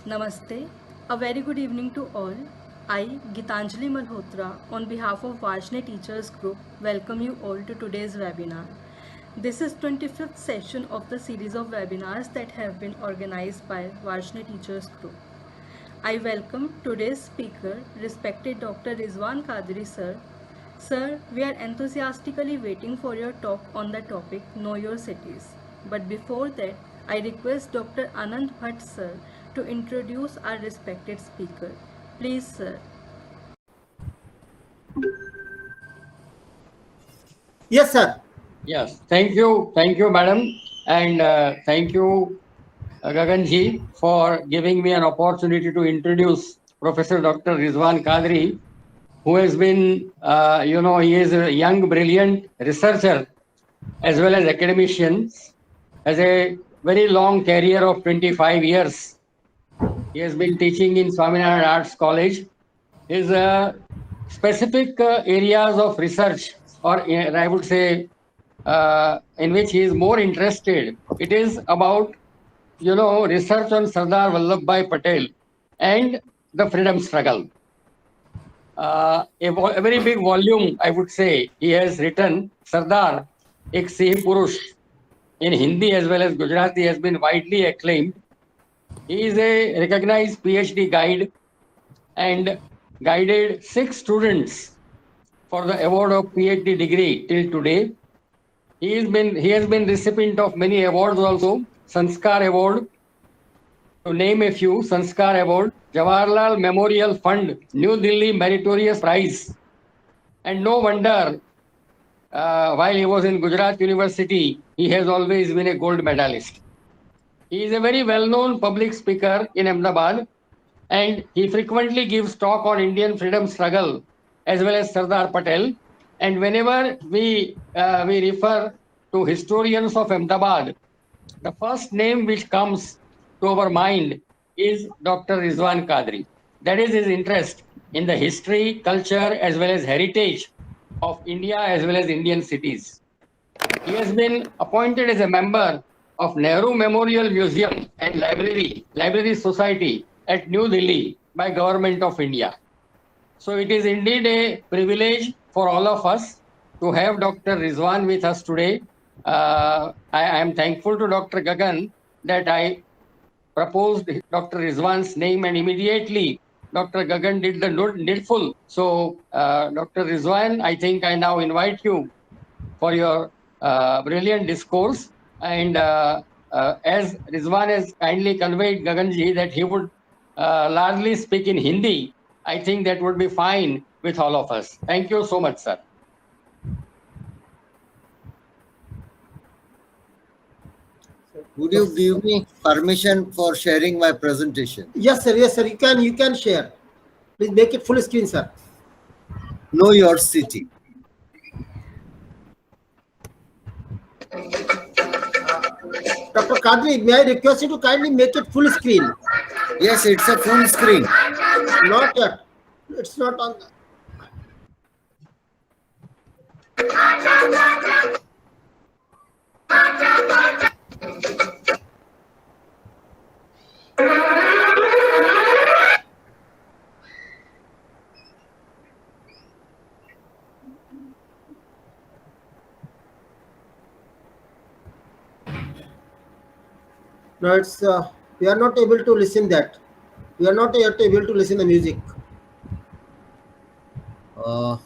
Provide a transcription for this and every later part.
Namaste. A very good evening to all. I, Gitanjali Malhotra, on behalf of Vajne Teachers Group, welcome you all to today's webinar. This is 25th session of the series of webinars that have been organized by Vajne Teachers Group. I welcome today's speaker, respected Dr. Rizwan Kadri sir. Sir, we are enthusiastically waiting for your talk on the topic Know Your Cities. But before that, I request Dr. Anand Bhatt sir to introduce our respected speaker. Please sir. Yes, sir. Yes, thank you, madam, and thank you, Gaganji, for giving me an opportunity to introduce Professor Dr. Rizwan Kadri, who has been, he is a young, brilliant researcher as well as academician, has a very long career of 25 years. He has been teaching in Swaminarayan Arts College. His specific areas of research, or I would say, in which he is more interested, it is about research on Sardar Vallabhbhai Patel and the freedom struggle. A very big volume, I would say, he has written. Sardar, Ek Siddh Purush, in Hindi as well as Gujarati, has been widely acclaimed. He is a recognized PhD guide and guided 6 students for the award of PhD degree till today. He has been recipient of many awards also. Sanskar Award, to name a few: Sanskar Award, Jawaharlal Memorial Fund, New Delhi Meritorious Prize, and no wonder. While he was in Gujarat University, he has always been a gold medalist. He is a very well-known public speaker in Ahmedabad, and he frequently gives talk on Indian freedom struggle as well as Sardar Patel. And whenever we refer to historians of Ahmedabad, the first name which comes to our mind is Dr. Rizwan Kadri. That is his interest in the history, culture, as well as heritage of India as well as Indian cities. He has been appointed as a member of Nehru Memorial Museum and Library Society at New Delhi by Government of India. So it is indeed a privilege for all of us to have Dr. Rizwan with us today. I am thankful to Dr. Gagan that I proposed Dr. Rizwan's name, and immediately Dr. Gagan did the needful. So, Dr. Rizwan, I think I now invite you for your brilliant discourse. And as Rizwan has kindly conveyed, Gaganji, that he would largely speak in Hindi, I think that would be fine with all of us. Thank you so much, sir. Would you give me permission for sharing my presentation? Yes, sir. Yes, sir. You can share. Please make it full screen, sir. Know your city. Dr. Kadri, may I request you to kindly make it full screen? Yes, it's a full screen. Not yet. It's not on. No, it's we are not able to listen that. We are not yet able to listen the music. Uh,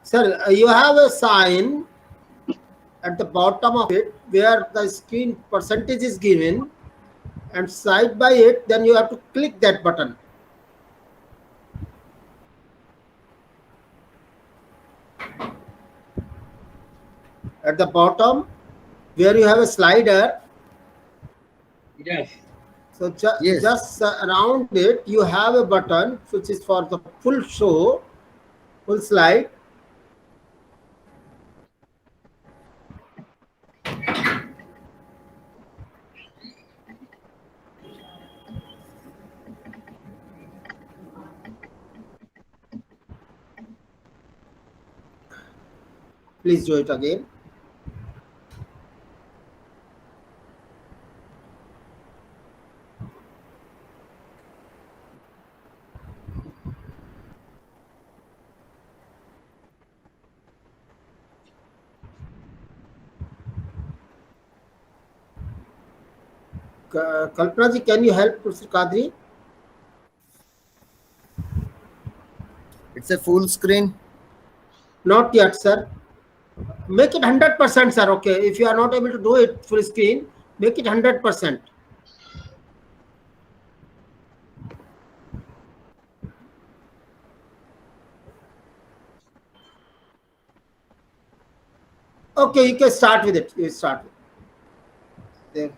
Sir, you have a sign at the bottom of it where the screen percentage is given, and side by it, then you have to click that button. At the bottom, where you have a slider, Yes. so Yes. just around it, you have a button which is for the full show, full slide. Please do it again. Kalpana ji, can you help Mr. Kadri? It's a full screen. Not yet, sir. Make it 100%, sir. Okay. If you are not able to do it full screen, make it 100%. Okay, you can start with it. You start with it. There.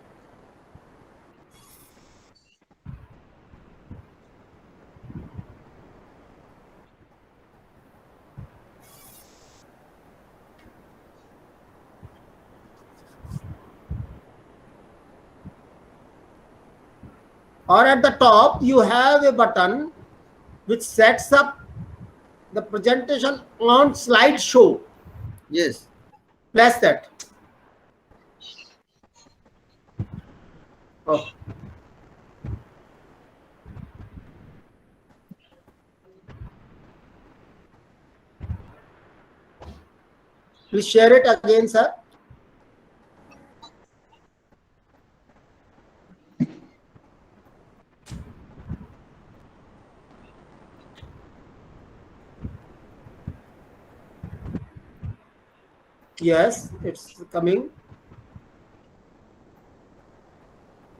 Or at the top, you have a button which sets up the presentation on slideshow. Yes. Press that. Oh. Please share it again, sir. Yes, it's coming.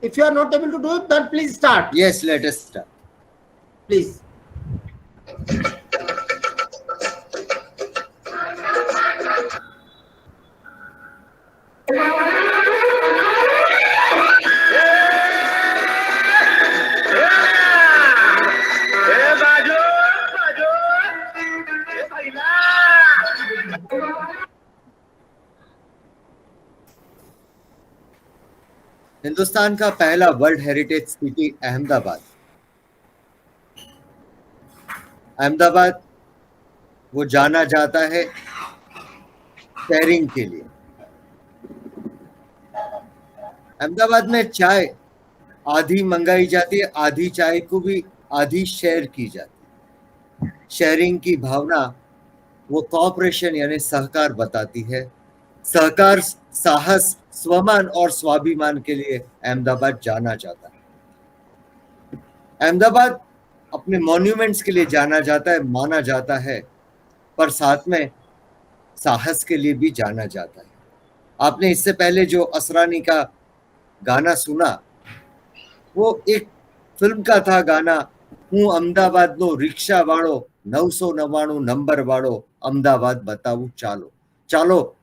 If you are not able to do it, then please start. Yes, let us start. Please. Hindustan का पहला world heritage city Ahmedabad. Ahmedabad वो जाना जाता है sharing के लिए। अहमदाबाद में चाय आधी मंगाई जाती है, आधी चाय को भी आधी शेयर की जाती है। शेयरिंग की भावना वो कोऑपरेशन यानी सहकार बताती है। सहकार, साहस, स्वमान और स्वाभिमान के लिए अहमदाबाद जाना जाता है। अहमदाबाद अपने मॉन्यूमेंट्स के लिए जाना जाता है, माना जाता है, पर साथ में साहस के लिए भी जाना जाता है। आपने इससे पहले जो असरानी का गाना सुना वो एक फिल्म का था गाना, हूँ अहमदाबाद नो रिक्शा वाड़ो 999 नंबर वाड़ो अहमदाबाद बताऊं चालो। चालो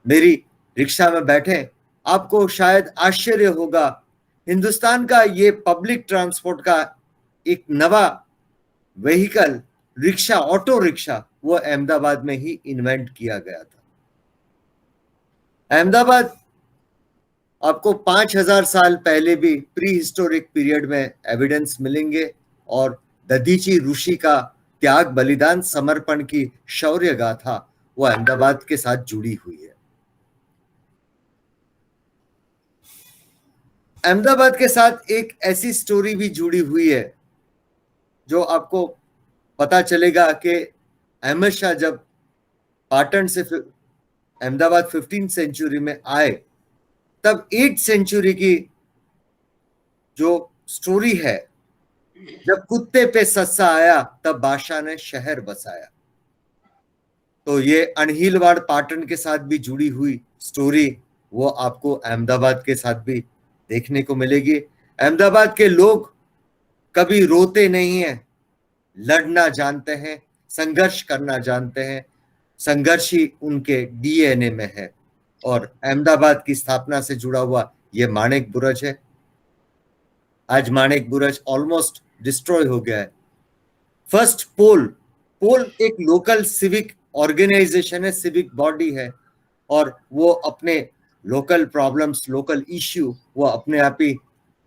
मेरी रिक्शा में बैठे। आपको शायद आश्चर्य होगा, हिंदुस्तान का ये पब्लिक ट्रांसपोर्ट का एक नवा व्हीकल रिक्शा, ऑटो रिक्शा, वो अहमदाबाद में ही इन्वेंट किया गया था। अहमदाबाद आपको 5000 साल पहले भी प्री हिस्टोरिक पीरियड में एविडेंस मिलेंगे और दधीची ऋषि का त्याग, बलिदान, समर्पण की शौर्य गाथा वो अहमदाबाद के साथ जुड़ी हुई है। अहमदाबाद के साथ एक ऐसी स्टोरी भी जुड़ी हुई है जो आपको पता चलेगा कि अहमद शाह जब पाटन से अहमदाबाद 15th सेंचुरी में आए, तब 8th सेंचुरी की जो स्टोरी है, जब कुत्ते पे सस्सा आया तब बादशाह ने शहर बसाया। तो ये अनहिलवाड़ पाटन के साथ भी जुड़ी हुई स्टोरी वो आपको अहमदाबाद के साथ भी देखने को मिलेगी। अहमदाबाद के लोग कभी रोते नहीं हैं, लड़ना जानते हैं, संघर्ष करना जानते हैं। संघर्ष ही उनके डीएनए में है। और अहमदाबाद की स्थापना से जुड़ा हुआ ये माणिक बुरुज है। आज माणिक बुरुज ऑलमोस्ट डिस्ट्रॉय हो गया है। फर्स्ट पोल एक लोकल सिविक ऑर्गेनाइजेशन है, सिविक बॉडी है, और वो अपने लोकल प्रॉब्लम्स, लोकल इश्यू वो अपने आप ही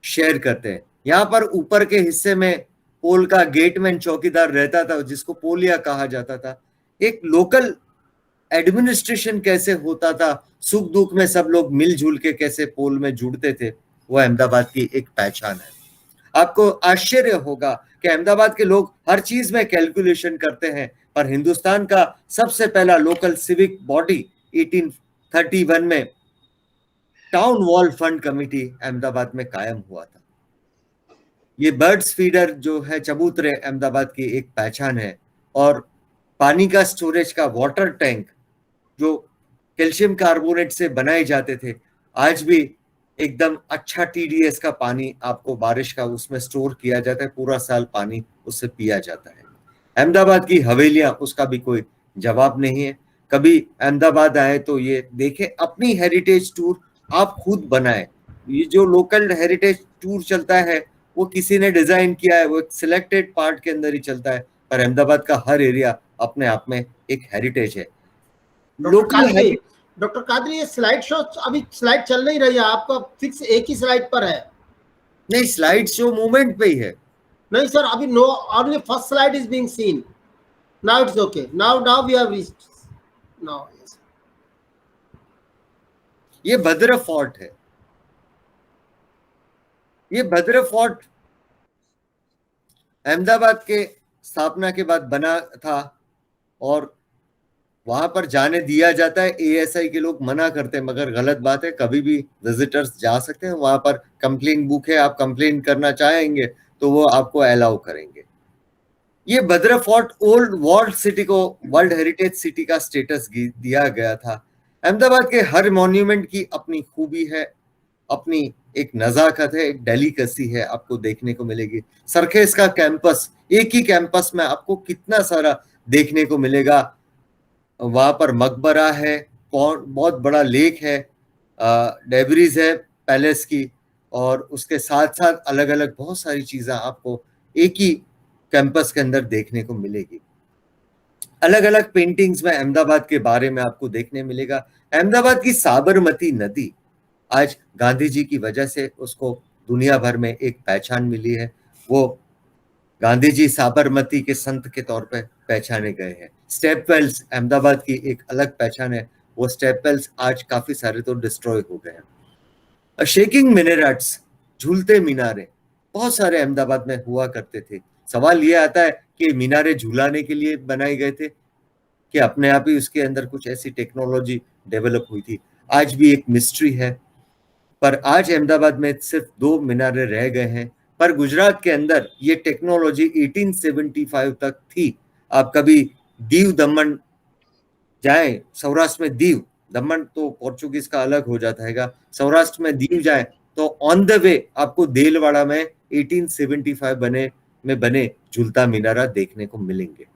शेयर करते हैं। यहाँ पर ऊपर के हिस्से में पोल का गेटमैन, चौकीदार रहता था, जिसको पोलिया कहा जाता था। एक लोकल एडमिनिस्ट्रेशन कैसे होता था, सुख दुख में सब लोग मिलजुल के कैसे पोल में जुड़ते थे, वो अहमदाबाद की एक पहचान है। आपको आश्चर्य होगा कि अहमदाबाद के लोग हर चीज में कैलकुलेशन करते हैं, पर हिंदुस्तान का सबसे पहला लोकल सिविक बॉडी 1831 में town wall fund committee Ahmedabad में कायम हुआ था। ये बर्ड्स फीडर जो है चबूतरे अहमदाबाद की एक पहचान है, और पानी का स्टोरेज का वाटर टैंक जो कैल्शियम कार्बोनेट से बनाए जाते थे, आज भी एकदम अच्छा TDS का पानी आपको बारिश का उसमें स्टोर किया जाता है, पूरा साल पानी उससे पिया जाता है। अहमदाबाद की हवेलियां, उसका भी कोई जवाब नहीं है। कभी अहमदाबाद आए तो ये देखें, अपनी हेरिटेज टूर आप खुद बनाए। ये जो लोकल हेरिटेज टूर चलता है वो किसी ने डिजाइन किया है, वो एक सिलेक्टेड पार्ट के अंदर ही चलता है, पर अहमदाबाद का हर एरिया अपने आप में एक हेरिटेज है। लोकल डॉक्टर कादरी, ये स्लाइड शो अभी स्लाइड चल नहीं रही है, आपका फिक्स एक ही स्लाइड पर है? नहीं, स्लाइड शो मूवमेंट पे ही है। नहीं सर, अभी no, only first slide is being seen. Now it's okay, now we have reached now. Yes, ये भद्र फोर्ट है। ये भद्र फोर्ट अहमदाबाद के स्थापना के बाद बना था, और वहां पर जाने दिया जाता है। ASI के लोग मना करते हैं, मगर गलत बात है, कभी भी विजिटर्स जा सकते हैं। वहां पर कंप्लेन बुक है, आप कंप्लेन करना चाहेंगे तो वो आपको अलाउ करेंगे। ये Bhadra fort old world city को वर्ल्ड हेरिटेज सिटी का स्टेटस दिया गया था। अहमदाबाद के हर मॉन्यूमेंट की अपनी खूबी है, अपनी एक नजाकत है, एक डेलिकेसी है, आपको देखने को मिलेगी। सरखेज का कैंपस, एक ही कैंपस में आपको कितना सारा देखने को मिलेगा। वहां पर मकबरा है, बहुत बड़ा लेक है, डेबरीज है पैलेस की, और उसके साथ साथ अलग अलग बहुत सारी चीजें आपको एक ही कैंपस के अंदर देखने को मिलेगी। अलग अलग पेंटिंग्स में अहमदाबाद के बारे में आपको देखने मिलेगा। अहमदाबाद की साबरमती नदी आज गांधी जी की वजह से उसको दुनिया भर में एक पहचान मिली है। वो गांधी जी साबरमती के संत के तौर पे पहचाने गए हैं। स्टेप वेल्स अहमदाबाद की एक अलग पहचान है। वो स्टेप वेल्स आज काफी सारे तो डिस्ट्रॉय हो गए हैं। शेकिंग मिनरेट्स, झूलते मीनारे बहुत सारे अहमदाबाद में हुआ करते थे। सवाल ये आता है कि मीनारे झूलाने के लिए बनाए गए थे कि अपने आप ही उसके अंदर कुछ ऐसी टेक्नोलॉजी डेवलप हुई थी, आज भी एक मिस्ट्री है। पर आज अहमदाबाद में सिर्फ 2 मीनारे रह गए हैं, पर गुजरात के अंदर ये टेक्नोलॉजी 1875 तक थी। आप कभी दीव दमन जाए, सौराष्ट्र में दीव दमन तो पोर्चुगीज का अलग हो जाता है, सौराष्ट्र में दीव जाए तो ऑन द वे आपको देलवाड़ा में 1875 बने झूलता मीनारा देखने को मिलेंगे।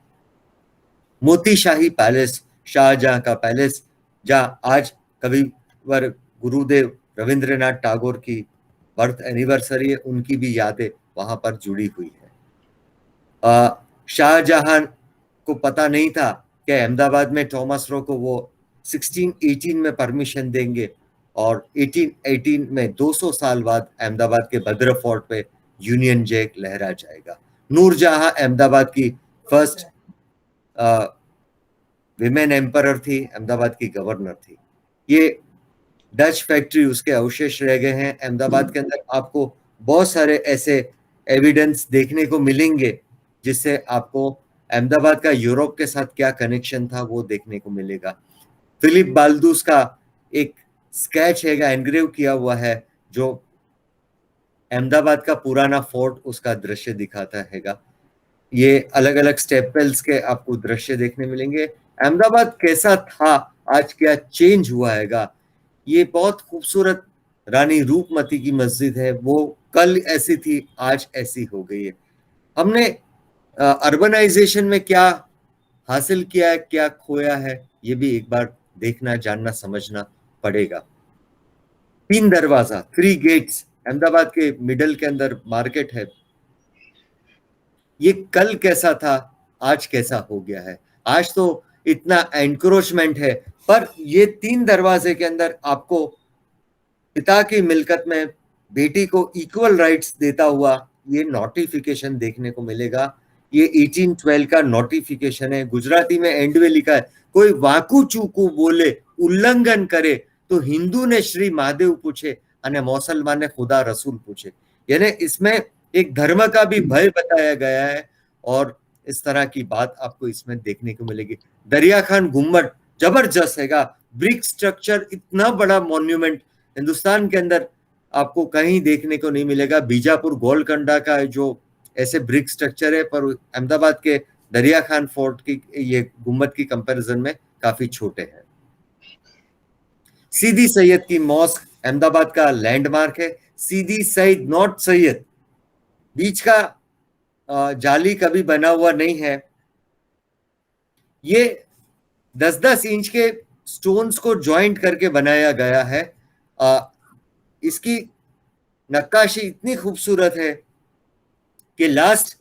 मोती शाही पैलेस, शाहजहां का पैलेस, जहां आज कविवर गुरुदेव रविंद्रनाथ टैगोर की बर्थ एनिवर्सरी है, उनकी भी यादें वहां पर जुड़ी हुई है। शाहजहां को पता नहीं था कि अहमदाबाद में थॉमस रो को वो 1618 में परमिशन देंगे, और 1818 में 200 साल बाद अहमदाबाद के भद्र फोर्ट पे यूनियन जैक लहरा जाएगा। नूरजहां अहमदाबाद की फर्स्ट विमेन एम्परर थी, अहमदाबाद की गवर्नर थी। ये डच फैक्ट्री, उसके अवशेष रह गए हैं अहमदाबाद के अंदर। आपको बहुत सारे ऐसे एविडेंस देखने को मिलेंगे जिससे आपको अहमदाबाद का यूरोप के साथ क्या कनेक्शन था वो देखने को मिलेगा। फिलिप बाल्दूस का एक स्केच है, एनग्रेव किया हुआ है, जो अहमदाबाद का पुराना फोर्ट उसका दृश्य दिखाता हैगा। ये अलग अलग स्टेपवेल्स के आपको दृश्य देखने मिलेंगे। अहमदाबाद कैसा था, आज क्या चेंज हुआ हैगा। ये बहुत खूबसूरत रानी रूपमती की मस्जिद है, वो कल ऐसी थी, आज ऐसी हो गई है। हमने अर्बनाइजेशन में क्या हासिल किया है, क्या खोया है, ये भी एक बार देखना, जानना, समझना पड़ेगा। 3 दरवाजा, 3 गेट्स, अहमदाबाद के मिडल के अंदर मार्केट है। ये कल कैसा था, आज कैसा हो गया है। आज तो इतना एनक्रोचमेंट है, पर ये 3 दरवाजे के अंदर आपको पिता की मिल्कत में बेटी को इक्वल राइट्स देता हुआ ये नोटिफिकेशन देखने को मिलेगा। ये 1812 का नोटिफिकेशन है। गुजराती में एंड में लिखा है, कोई वाकू चूकू बोले, उल्लंघन करे तो हिंदू ने श्री महादेव पूछे और मुसलमान ने खुदा रसूल पूछे। यानी इसमें एक धर्म का भी भय बताया गया है, और इस तरह की बात आपको इसमें देखने को मिलेगी। दरिया खान गुम्बद जबरदस्त हैगा, ब्रिक स्ट्रक्चर, इतना बड़ा मॉन्यूमेंट हिंदुस्तान के अंदर आपको कहीं देखने को नहीं मिलेगा। बीजापुर गोलकोंडा का जो ऐसे ब्रिक स्ट्रक्चर है, पर अहमदाबाद के दरिया खान फोर्ट की ये गुम्बद की कंपैरिजन में काफी छोटे हैं। सीदी सैयद की मॉस्क अहमदाबाद का लैंडमार्क है। सीदी सैयद नॉट सैयद, बीच का जाली कभी बना हुआ नहीं है। ये 10-10 इंच के स्टोन्स को ज्वाइंट करके बनाया गया है। इसकी नक्काशी इतनी खूबसूरत है कि लास्ट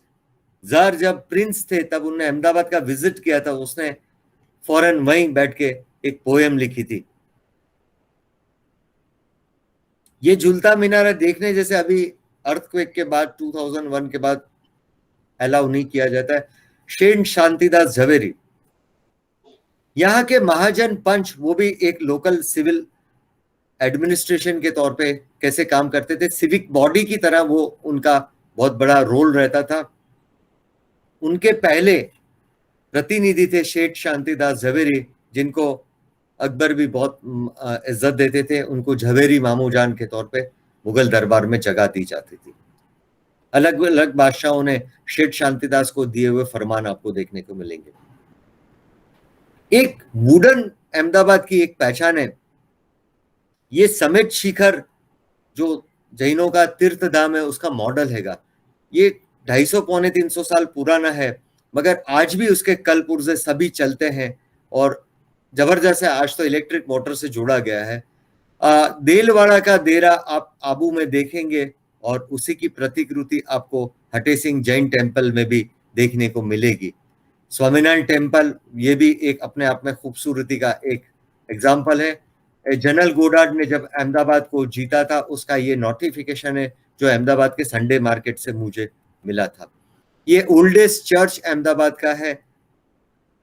जार जब प्रिंस थे तब उन्होंने अहमदाबाद का विजिट किया था, उसने फौरन वहीं बैठ के एक पोएम लिखी थी। ये झूलता मीनार देखने जैसे अभी अर्थक्वेक के बाद 2001 के बाद अलाउ नहीं किया जाता है। सेंट शांतिदास झवेरी, यहाँ के महाजन पंच, वो भी एक लोकल सिविल एडमिनिस्ट्रेशन के तौर पे कैसे काम करते थे, सिविक बॉडी की तरह वो उनका बहुत बड़ा रोल रहता था। उनके पहले प्रतिनिधि थे सेठ शांतिदास झवेरी, जिनको अकबर भी बहुत इज्जत देते थे। उनको झवेरी मामूजान के तौर पे मुगल दरबार में जगह दी जाती थी। अलग अलग बादशाहों ने सेठ शांतिदास को दिए हुए फरमान आपको देखने को मिलेंगे। एक वुडन अहमदाबाद की एक पहचान है। ये समेत शिखर जो जैनों का तीर्थ धाम है उसका मॉडल हैगा। ये 250-300 साल पुराना है, मगर आज भी उसके कल पुर्जे सभी चलते हैं और जबरदस्त है। आज तो इलेक्ट्रिक मोटर से जोड़ा गया है। देलवाड़ा का देरा आप आबू में देखेंगे और उसी की प्रतिकृति आपको हटे सिंह जैन टेम्पल में भी देखने को मिलेगी। स्वामीनारायण टेम्पल, ये भी एक अपने आप में खूबसूरती का एक एग्जाम्पल है। जनरल गोडार्ड ने जब अहमदाबाद को जीता था उसका ये नोटिफिकेशन है जो अहमदाबाद के संडे मार्केट से मुझे मिला था। ये ओल्डेस्ट चर्च अहमदाबाद का है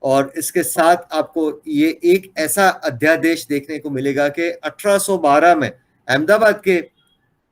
और इसके साथ आपको ये एक ऐसा अध्यादेश देखने को मिलेगा कि 1812 में अहमदाबाद के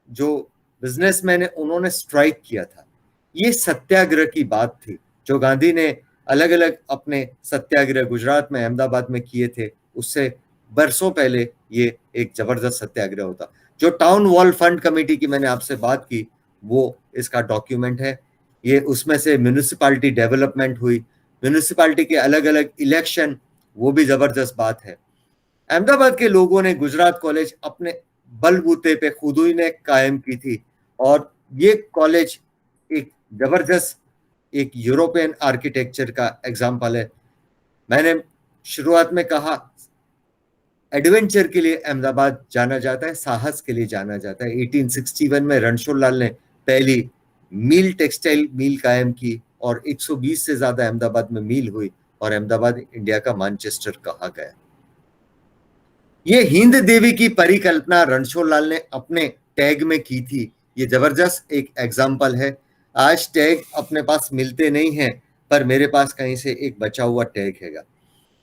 जो बिजनेसमैन है उन्होंने स्ट्राइक किया था। ये सत्याग्रह की बात थी जो गांधी ने अलग अलग अपने सत्याग्रह गुजरात में अहमदाबाद में किए थे, उससे बरसों पहले ये एक जबरदस्त सत्याग्रह होता। जो टाउन वॉल फंड कमेटी की मैंने आपसे बात की वो इसका डॉक्यूमेंट है। ये उसमें से म्यूनिसिपैलिटी डेवलपमेंट हुई, म्यूनिसिपैलिटी के अलग अलग इलेक्शन, वो भी जबरदस्त बात है। अहमदाबाद के लोगों ने गुजरात कॉलेज अपने बलबूते पे खुद ही ने कायम की थी और ये कॉलेज एक जबरदस्त एक यूरोपियन आर्किटेक्चर का एग्जाम्पल है। मैंने शुरुआत में कहा एडवेंचर के लिए अहमदाबाद जाना जाता है, साहस के लिए जाना जाता है। 1861 में रणछोड़ लाल ने पहली मिल टेक्सटाइल मिल कायम की और 120 से ज्यादा अहमदाबाद में मिल हुई और अहमदाबाद इंडिया का मैनचेस्टर कहा गया। ये हिंद देवी की परिकल्पना रणछोड़ लाल ने अपने टैग में की थी। ये जबरदस्त एक एग्जाम्पल है। आज टैग अपने पास मिलते नहीं हैं, पर मेरे पास कहीं से एक बचा हुआ टैग हैगा।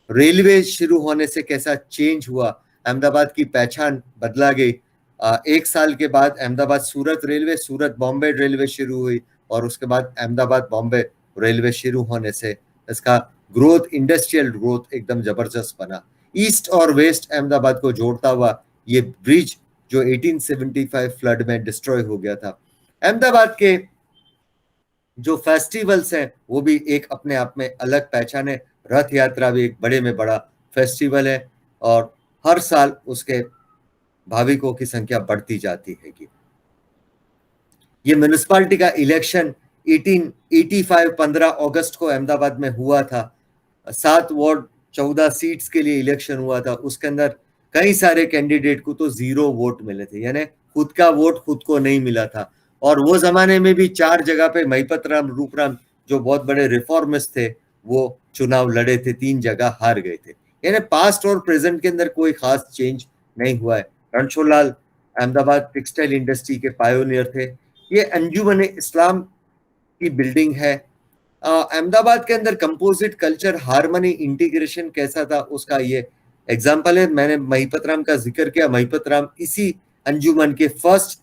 रेलवे शुरू होने से कैसा चेंज हुआ, अहमदाबाद की पहचान बदला गई। 1 साल के बाद अहमदाबाद सूरत रेलवे, सूरत बॉम्बे रेलवे शुरू हुई और उसके बाद अहमदाबाद बॉम्बे रेलवे शुरू होने से इसका ग्रोथ, इंडस्ट्रियल ग्रोथ एकदम जबरदस्त बना। ईस्ट और वेस्ट अहमदाबाद को जोड़ता हुआ ये ब्रिज जो 1875 फ्लड में डिस्ट्रॉय हो गया था। अहमदाबाद के जो फेस्टिवल्स हैं वो भी एक अपने आप में अलग पहचान है। रथ यात्रा भी एक बड़े में बड़ा फेस्टिवल है और हर साल उसके भाविकों की संख्या बढ़ती जाती है। ये म्युनिसिपैलिटी का इलेक्शन 1885 15 अगस्त को अहमदाबाद में हुआ था। 7 वार्ड 14 सीट्स के लिए इलेक्शन हुआ था। उसके अंदर कई सारे कैंडिडेट को तो 0 वोट मिले थे, यानी खुद का वोट खुद को नहीं मिला था। और वो जमाने में भी 4 जगह पे महिपत राम, रूपराम जो बहुत बड़े रिफॉर्मिस्ट थे वो चुनाव लड़े थे, 3 जगह हार गए थे। यानी पास्ट और प्रेजेंट के अंदर कोई खास चेंज नहीं हुआ है। रणछोड़ लाल अहमदाबाद टेक्सटाइल इंडस्ट्री के पायोनियर थे। ये अंजुमन इस्लाम की बिल्डिंग है। अहमदाबाद के अंदर कंपोजिट कल्चर हार्मनी इंटीग्रेशन कैसा था उसका ये एग्जाम्पल है। मैंने महिपत राम का जिक्र किया। महिपत राम इसी अंजुमन के फर्स्ट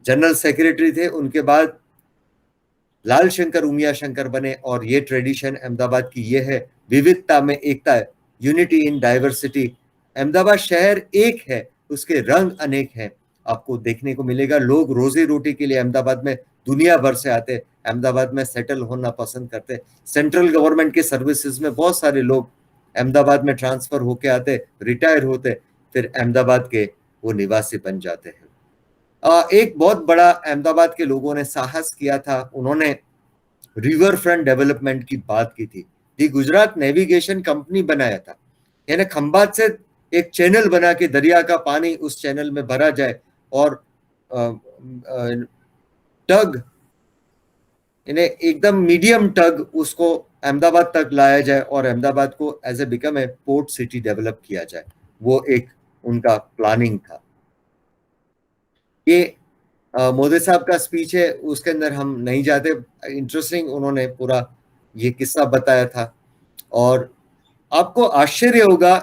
जनरल सेक्रेटरी थे। उनके बाद लाल शंकर उमिया शंकर बने और ये ट्रेडिशन अहमदाबाद की ये है, विविधता में एकता है, यूनिटी इन डाइवर्सिटी। अहमदाबाद शहर एक है, उसके रंग अनेक हैं, आपको देखने को मिलेगा। लोग रोजी रोटी के लिए अहमदाबाद में दुनिया भर से आते, अहमदाबाद में सेटल होना पसंद करते। सेंट्रल गवर्नमेंट के सर्विसेज में बहुत सारे लोग अहमदाबाद में ट्रांसफर होके आते, रिटायर होते, फिर अहमदाबाद के वो निवासी बन जाते हैं। एक बहुत बड़ा अहमदाबाद के लोगों ने साहस किया था, उन्होंने रिवर फ्रंट डेवलपमेंट की बात की थी। दी गुजरात नेविगेशन कंपनी बनाया था, यानी खंबात से एक चैनल बना के दरिया का पानी उस चैनल में भरा जाए और टग यानी एकदम मीडियम टग उसको अहमदाबाद तक लाया जाए और अहमदाबाद को as a become a port city develop किया जाए। वो एक उनका प्लानिंग था। ये मोदी साहब का स्पीच है, उसके अंदर हम नहीं जाते। इंटरेस्टिंग, उन्होंने पूरा ये किस्सा बताया था। और आपको आश्चर्य होगा,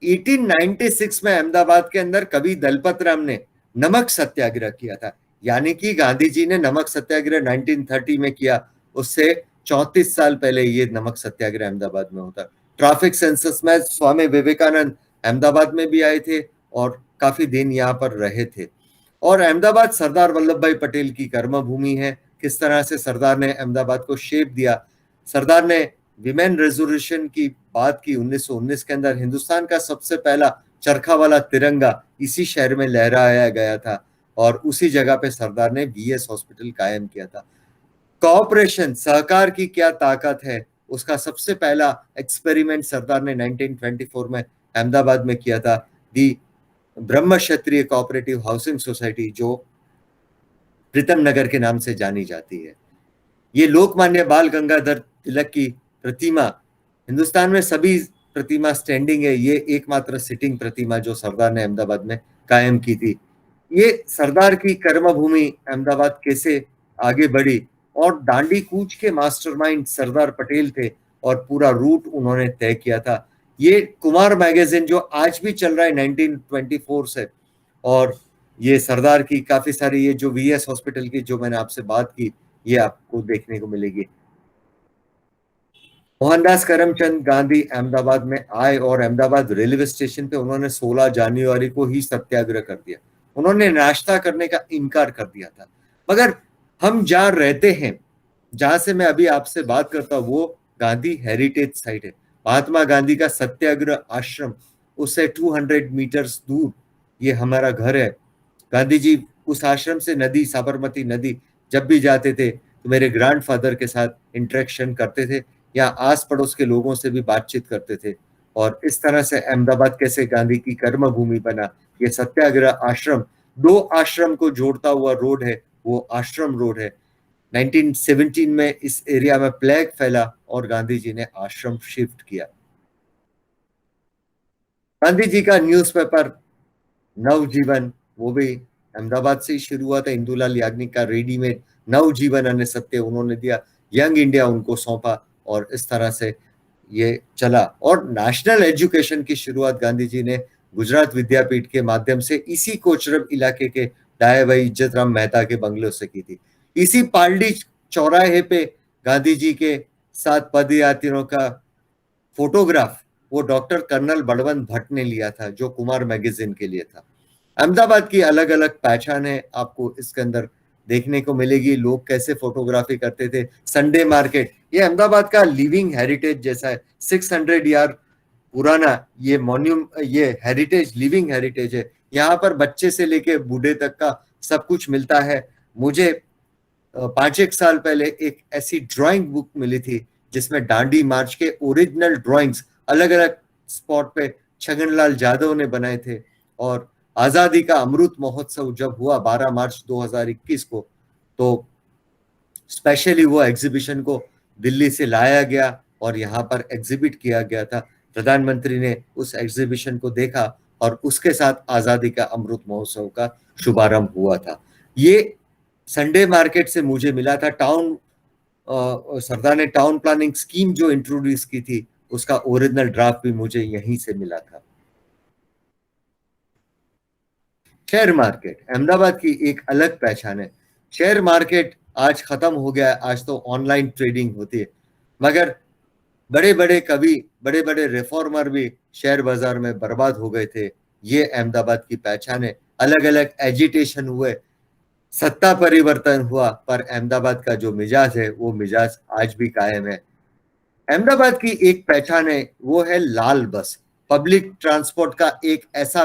1896 में अहमदाबाद के अंदर कवि दलपत राम ने नमक सत्याग्रह किया था, यानी कि गांधी जी ने नमक सत्याग्रह 1930 में किया, उससे 34 साल पहले ये नमक सत्याग्रह अहमदाबाद में होता। ट्रैफिक सेंसस में स्वामी विवेकानंद अहमदाबाद में भी आए थे और काफी दिन यहाँ पर रहे थे। और अहमदाबाद सरदार वल्लभ भाई पटेल की कर्मभूमि है। किस तरह से सरदार ने अहमदाबाद को शेप दिया। सरदार ने विमेन रेजोल्यूशन की बात की 1919 के अंदर। हिंदुस्तान का सबसे पहला चरखा वाला तिरंगा इसी शहर में लहराया गया था और उसी जगह पे सरदार ने वीएस हॉस्पिटल कायम किया था। कोऑपरेशन, सहकार की क्या ताकत है, उसका सबसे पहला एक्सपेरिमेंट सरदार ने 1924 में अहमदाबाद में किया था। दी ब्रह्म क्षत्रिय कोऑपरेटिव हाउसिंग सोसाइटी, जो प्रीतम नगर के नाम से जानी जाती है। ये लोकमान्य बाल गंगाधर तिलक की प्रतिमा, हिंदुस्तान में सभी प्रतिमा स्टैंडिंग है, ये एकमात्र सिटिंग प्रतिमा जो सरदार ने अहमदाबाद में कायम की थी। ये सरदार की कर्मभूमि अहमदाबाद कैसे आगे बढ़ी, और दांडी कूच के मास्टरमाइंड सरदार पटेल थे और पूरा रूट उन्होंने तय किया था। ये कुमार मैगजीन जो आज भी चल रहा है 1924 से, और ये सरदार की काफी सारी, ये जो वीएस हॉस्पिटल की जो मैंने आपसे बात की, ये आपको देखने को मिलेगी। मोहनदास करमचंद गांधी अहमदाबाद में आए और अहमदाबाद रेलवे स्टेशन पे उन्होंने 16 जनवरी को ही सत्याग्रह कर दिया। उन्होंने नाश्ता करने का इनकार कर दिया था। मगर हम जहाँ रहते हैं, जहां से मैं अभी आपसे बात करता हूँ, वो गांधी हेरिटेज साइट है। महात्मा गांधी का सत्याग्रह आश्रम, उससे 200 मीटर्स दूर ये हमारा घर है। गांधी जी उस आश्रम से नदी, साबरमती नदी जब भी जाते थे तो मेरे ग्रैंडफादर के साथ इंटरेक्शन करते थे, या आस पड़ोस के लोगों से भी बातचीत करते थे। और इस तरह से अहमदाबाद कैसे गांधी की कर्मभूमि बना। ये सत्याग्रह आश्रम, 2 आश्रम को जोड़ता हुआ रोड है, वो आश्रम रोड है। 1917 में इस एरिया में प्लेग फैला और गांधी जी ने आश्रम शिफ्ट किया। गांधी जी का न्यूज़पेपर नवजीवन, वो भी अहमदाबाद से ही शुरू हुआ था। इंदुलाल याग्निक का रेडीमेड नवजीवन अन्य सत्य उन्होंने दिया, यंग इंडिया उनको सौंपा, और इस तरह से ये चला। और नेशनल एजुकेशन की शुरुआत गांधी जी ने गुजरात विद्यापीठ के माध्यम से इसी कोचरब इलाके के डाये भाई इज्जत राम मेहता के बंगलों से की थी। इसी पालड़ी चौराहे पे गांधी जी के साथ पदयात्रियों का फोटोग्राफ वो डॉक्टर कर्नल बलवंत भट्ट ने लिया था, जो कुमार मैगजीन के लिए था। अहमदाबाद की अलग अलग पहचान है, आपको इसके अंदर देखने को मिलेगी। लोग कैसे फोटोग्राफी करते थे। संडे मार्केट, ये अहमदाबाद का लिविंग हेरिटेज जैसा है। 600 ईयर पुराना ये हेरिटेज, लिविंग हेरिटेज है। यहाँ पर बच्चे से लेके बूढ़े तक का सब कुछ मिलता है। मुझे 5-1 साल पहले एक ऐसी ड्राइंग बुक मिली थी जिसमें दांडी मार्च के ओरिजिनल ड्राइंग्स अलग अलग स्पॉट पे छगनलाल यादव ने बनाए थे। और आजादी का अमृत महोत्सव जब हुआ 12 मार्च 2021 को, तो स्पेशली वो एग्जीबिशन को दिल्ली से लाया गया और यहाँ पर एग्जिबिट किया गया था। प्रधानमंत्री ने उस एग्जीबिशन को देखा और उसके साथ आजादी का अमृत महोत्सव का शुभारंभ हुआ था। ये संडे मार्केट से मुझे मिला था। सरदार ने टाउन प्लानिंग स्कीम जो इंट्रोड्यूस की थी, उसका ओरिजिनल ड्राफ्ट भी मुझे यहीं से मिला था। शेयर मार्केट अहमदाबाद की एक अलग पहचान है। शेयर मार्केट आज खत्म हो गया है, आज तो ऑनलाइन ट्रेडिंग होती है। मगर बड़े बड़े कवि, बड़े बड़े रिफॉर्मर भी शेयर बाजार में बर्बाद हो गए थे। ये अहमदाबाद की पहचान है। अलग अलग एजिटेशन हुए, सत्ता परिवर्तन हुआ, पर अहमदाबाद का जो मिजाज है वो मिजाज आज भी कायम है। अहमदाबाद की एक पहचान है, वो है लाल बस, पब्लिक ट्रांसपोर्ट का एक ऐसा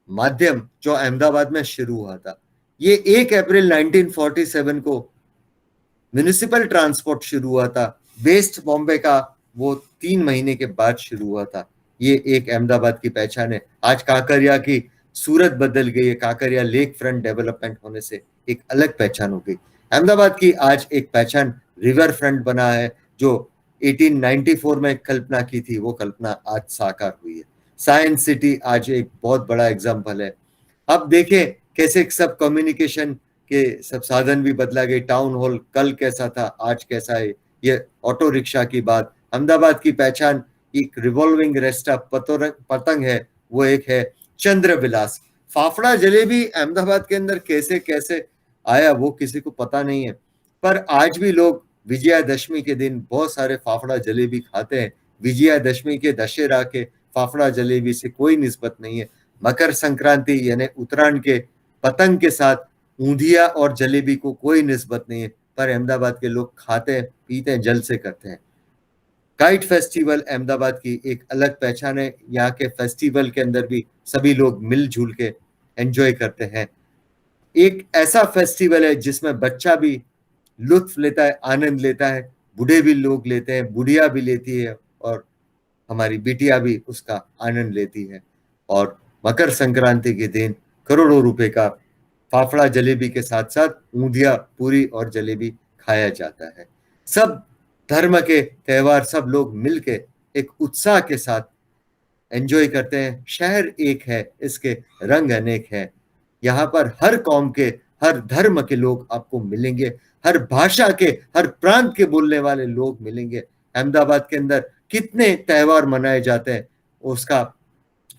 माध्यम जो अहमदाबाद में शुरू हुआ था। ये 1 अप्रैल 1947 को म्युनिसिपल ट्रांसपोर्ट शुरू हुआ था। वेस्ट बॉम्बे का वो 3 महीने के बाद शुरू हुआ था। ये एक अहमदाबाद की पहचान है। आज काकरिया की सूरत बदल गई है। काकरिया लेक फ्रंट डेवलपमेंट होने से एक अलग पहचान हो गई। अहमदाबाद की आज एक पहचान रिवर फ्रंट बना है, जो 1894 में कल्पना की थी, वो कल्पना आज साकार हुई है। साइंस सिटी आज एक बहुत बड़ा एग्जाम्पल है। अब देखें कैसे सब कम्युनिकेशन के सब साधन भी बदला गए। टाउन हॉल कल कैसा था, आज कैसा है। ये ऑटो रिक्शा की बात। अहमदाबाद की पहचान एक रिवॉल्विंग रेस्टा पतंग है, वो एक है चंद्र विलास। फाफड़ा जलेबी अहमदाबाद के अंदर कैसे कैसे आया वो किसी को पता नहीं है, पर आज भी लोग विजयादशमी के दिन बहुत सारे फाफड़ा जलेबी खाते हैं। विजयादशमी के दशहरा के फाफड़ा जलेबी से कोई निस्बत नहीं है। मकर संक्रांति यानी उत्तरायण के पतंग के साथ ऊंधिया और जलेबी को कोई निस्बत नहीं है, पर अहमदाबाद के लोग खाते हैं, पीते हैं, जल से करते हैं। काइट फेस्टिवल अहमदाबाद की एक अलग पहचान है। यहाँ के फेस्टिवल के अंदर भी सभी लोग मिलजुल के एंजॉय करते हैं। एक ऐसा फेस्टिवल है जिसमें बच्चा भी लुत्फ लेता है, आनंद लेता है, बूढ़े भी लोग लेते हैं, बुढ़िया भी लेती है और हमारी बिटिया भी उसका आनंद लेती है। और मकर संक्रांति के दिन करोड़ों रुपए का फाफड़ा जलेबी के साथ साथ ऊंधिया, पूरी और जलेबी खाया जाता है। सब धर्म के त्योहार सब लोग मिलके एक उत्साह के साथ एंजॉय करते हैं। शहर एक है, इसके रंग अनेक हैं। यहाँ पर हर कौम के, हर धर्म के लोग आपको मिलेंगे, हर भाषा के, हर प्रांत के बोलने वाले लोग मिलेंगे। अहमदाबाद के अंदर कितने त्योहार मनाए जाते हैं उसका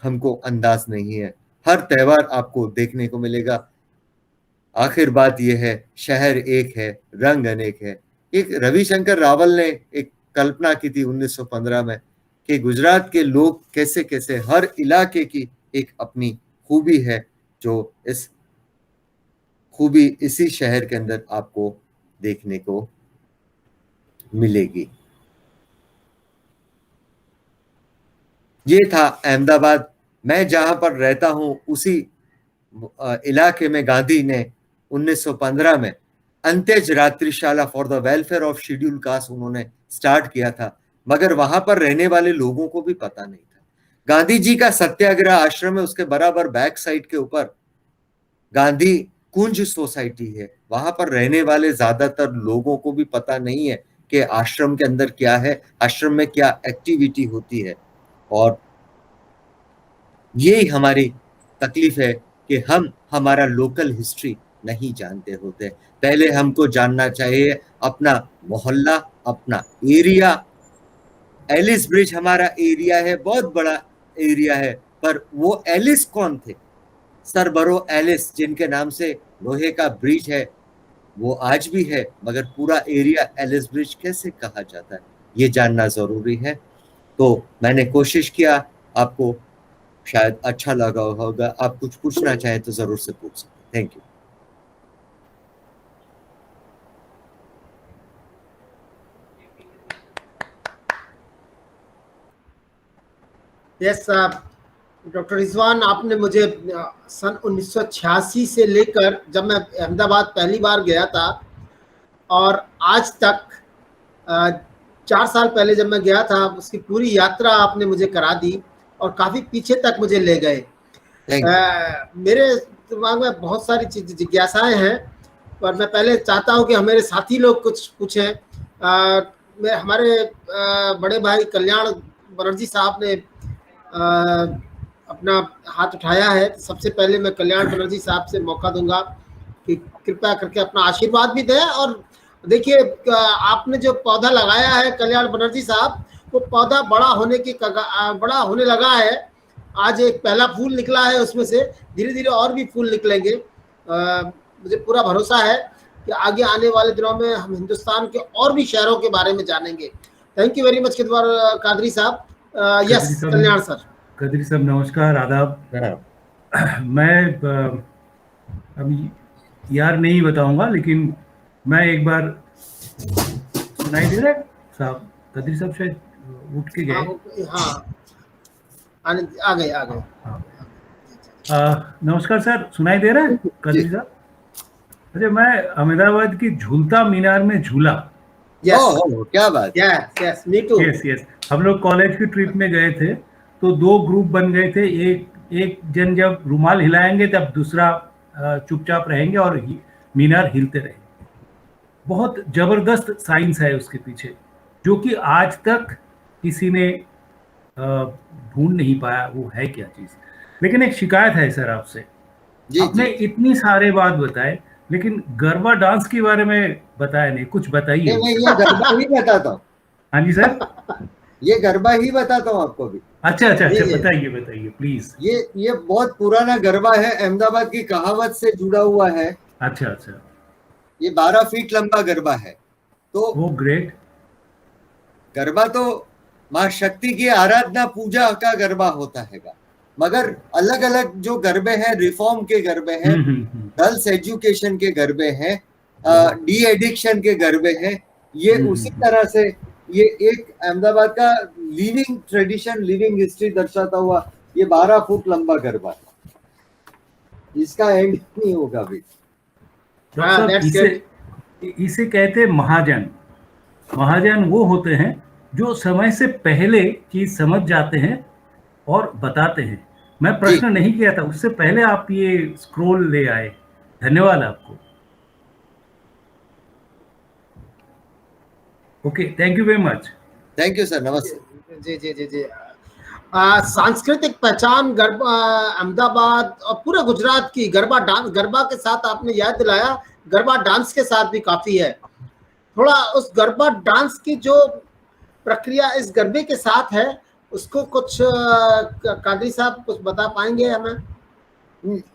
हमको अंदाज नहीं है। हर त्योहार आपको देखने को मिलेगा। आखिर बात यह है, शहर एक है, रंग अनेक है। एक रविशंकर रावल ने एक कल्पना की थी 1915 में कि गुजरात के लोग कैसे कैसे, हर इलाके की एक अपनी खूबी है, जो इस खूबी इसी शहर के अंदर आपको देखने को मिलेगी। ये था अहमदाबाद। मैं जहां पर रहता हूं उसी इलाके में गांधी ने 1915 में अंत्यज रात्रिशाला for the welfare of schedule caste उन्होंने स्टार्ट किया था, मगर वहां पर रहने वाले लोगों को भी पता नहीं था। गांधी जी का सत्याग्रह आश्रम है, उसके बराबर बैक साइड के ऊपर गांधी कुंज सोसाइटी है। वहां पर रहने वाले ज्यादातर लोगों को भी पता नहीं है कि आश्रम के अंदर क्या है, आश्रम में क्या एक्टिविटी होती है। और यही हमारी तकलीफ है कि हम हमारा लोकल हिस्ट्री नहीं जानते होते। पहले हमको जानना चाहिए अपना मोहल्ला, अपना एरिया। एलिस ब्रिज हमारा एरिया है, बहुत बड़ा एरिया है, पर वो एलिस कौन थे? सर बरो एलिस, जिनके नाम से लोहे का ब्रिज है, वो आज भी है, मगर पूरा एरिया एलिस ब्रिज कैसे कहा जाता है, ये जानना जरूरी है। तो मैंने कोशिश किया, आपको शायद अच्छा लगा होगा। आप कुछ पूछना चाहें तो जरूर से पूछ सकते। Thank you. Yes doctor Rizwan, आपने मुझे सन 1986 से लेकर जब मैं अहमदाबाद पहली बार गया था और आज तक 4 साल पहले जब मैं गया था, उसकी पूरी यात्रा आपने मुझे करा दी और काफ़ी पीछे तक मुझे ले गए। मेरे दिमाग में बहुत सारी चीज जिज्ञासाएं हैं, पर मैं पहले चाहता हूं कि हमारे साथी लोग कुछ पूछें। हमारे बड़े भाई कल्याण बनर्जी साहब ने अपना हाथ उठाया है। सबसे पहले मैं कल्याण बनर्जी साहब से मौका दूंगा कि कृपया करके अपना आशीर्वाद भी दें। और देखिए, आपने जो पौधा लगाया है कल्याण बनर्जी साहब, वो पौधा बड़ा होने लगा है। आज एक पहला फूल निकला है, उसमें से धीरे धीरे और भी फूल निकलेंगे। मुझे पूरा भरोसा है कि आगे आने वाले दिनों में हम हिंदुस्तान के और भी शहरों के बारे में जानेंगे। Thank you very much Qadri साहब। यस कल्याण सर। कदरी साहब नमस्कार, आदाब। मैं अभी यार नहीं बताऊंगा, लेकिन मैं एक बार, सुनाई दे रहा है साहब? कदरी साहब शायद उठ के हाँ गए। हाँ, आ गए आ गए। नमस्कार सर, सुनाई दे रहा है कदरी साहब? अच्छा, मैं अहमदाबाद की झूलता मीनार में झूला। यस क्या बात। Yes yes, me too. Yes, हम लोग कॉलेज की ट्रिप में गए थे, तो दो ग्रुप बन गए थे। एक जन जब रुमाल हिलाएंगे तब दूसरा चुपचाप रहेंगे और मीनार हिलते रहेंगे। बहुत जबरदस्त साइंस है उसके पीछे, जो कि आज तक किसी ने ढूंढ नहीं पाया वो है क्या चीज। लेकिन एक शिकायत है सर आपसे। आपने इतनी सारे बात बताए, लेकिन गरबा डांस के बारे में बताया नहीं, कुछ बताइए। मैं ये गरबा ही बताता हूँ। हाँ जी सर, ये गरबा ही बताता हूँ आपको भी। अच्छा, बताइए प्लीज। ये बहुत पुराना गरबा है, अहमदाबाद की कहावत से जुड़ा हुआ है। अच्छा, ये 12 फीट लंबा गरबा है। तो वो ग्रेट। गरबा तो माँ शक्ति की आराधना पूजा का गरबा होता है, मगर अलग अलग जो गरबे हैं, रिफॉर्म के गरबे हैं, गर्ल्स एजुकेशन के गरबे हैं, डी एडिक्शन के गरबे हैं, ये उसी तरह से ये एक अहमदाबाद का लिविंग ट्रेडिशन, लिविंग हिस्ट्री दर्शाता हुआ ये 12 फुट लंबा गरबा है। इसका एंड नहीं होगा अभी। इसे कहते महाजन। महाजन वो होते हैं जो समय से पहले चीज समझ जाते हैं और बताते हैं। मैं प्रश्न नहीं किया था, उससे पहले आप ये स्क्रोल ले आए। धन्यवाद आपको। Okay, thank you very much. Thank you sir, नमस्ते। जी जी जी जी। सांस्कृतिक पहचान गरबा अहमदाबाद और पूरे गुजरात की गरबा डांस, गरबा के साथ आपने याद दिलाया, गरबा डांस के साथ भी काफी है। थोड़ा उस गरबा डांस की जो प्रक्रिया इस गरबे के साथ है, उसको कुछ कादरी साहब कुछ बता पाएंगे हमें?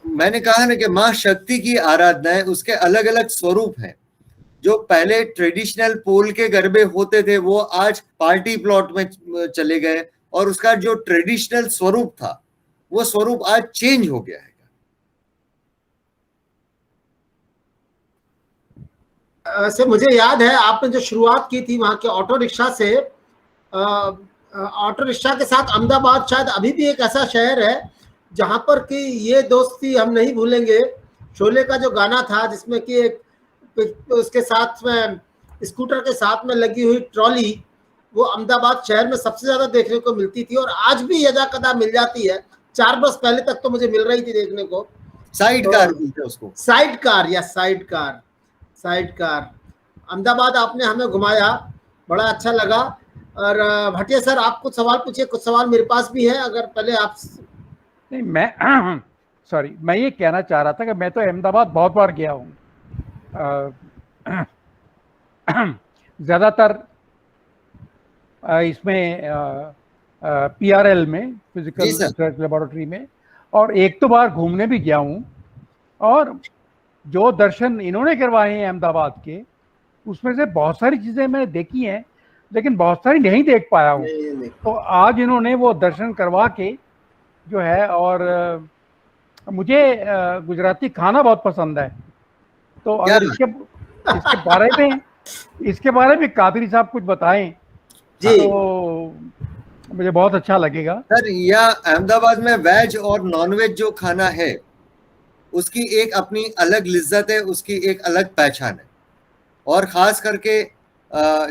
मैंने कहा ना कि माँ शक्ति की आराधना है, उसके अलग अलग स्वरूप हैं। जो पहले ट्रेडिशनल पोल के गरबे होते थे वो आज पार्टी प्लॉट में चले गए, और उसका जो ट्रेडिशनल स्वरूप था वो स्वरूप आज चेंज हो गया है। से मुझे याद है आपने जो शुरुआत की थी वहां के ऑटो रिक्शा से, ऑटो रिक्शा के साथ अहमदाबाद शायद अभी भी एक ऐसा शहर है जहां पर कि ये दोस्ती हम नहीं भूलेंगे। शोले का जो गाना था जिसमें कि एक उसके साथ में स्कूटर के साथ में लगी हुई ट्रॉली, वो अहमदाबाद शहर में सबसे ज्यादा देखने को मिलती थी, और आज भी यदा कदा मिल जाती है। 4 बरस पहले तक तो मुझे मिल रही थी देखने को। साइड कार बोलते हैं उसको। साइड कार या साइड कार। अहमदाबाद आपने हमें घुमाया, बड़ा अच्छा लगा। और भटिया सर, आप कुछ सवाल पूछिए। कुछ सवाल मेरे पास भी है, अगर पहले आप। नहीं, मैं सॉरी, मैं ये कहना चाह रहा था कि मैं तो अहमदाबाद बहुत बार गया हूँ। ज़्यादातर इसमें PRL में, फिजिकल रिसर्च लेबोरेटरी में, और एक तो बार घूमने भी गया हूँ। और जो दर्शन इन्होंने करवाए हैं अहमदाबाद के, उसमें से बहुत सारी चीज़ें मैंने देखी हैं, लेकिन बहुत सारी नहीं देख पाया हूँ। तो आज इन्होंने वो दर्शन करवा के जो है, और मुझे गुजराती खाना बहुत पसंद है। तो अगर इसके बारे में कादरी साहब कुछ बताएं तो मुझे बहुत अच्छा लगेगा। सर, यह अहमदाबाद में वेज और नॉन वेज जो खाना है उसकी एक अपनी अलग लिज्जत है, उसकी एक अलग पहचान है। और खास करके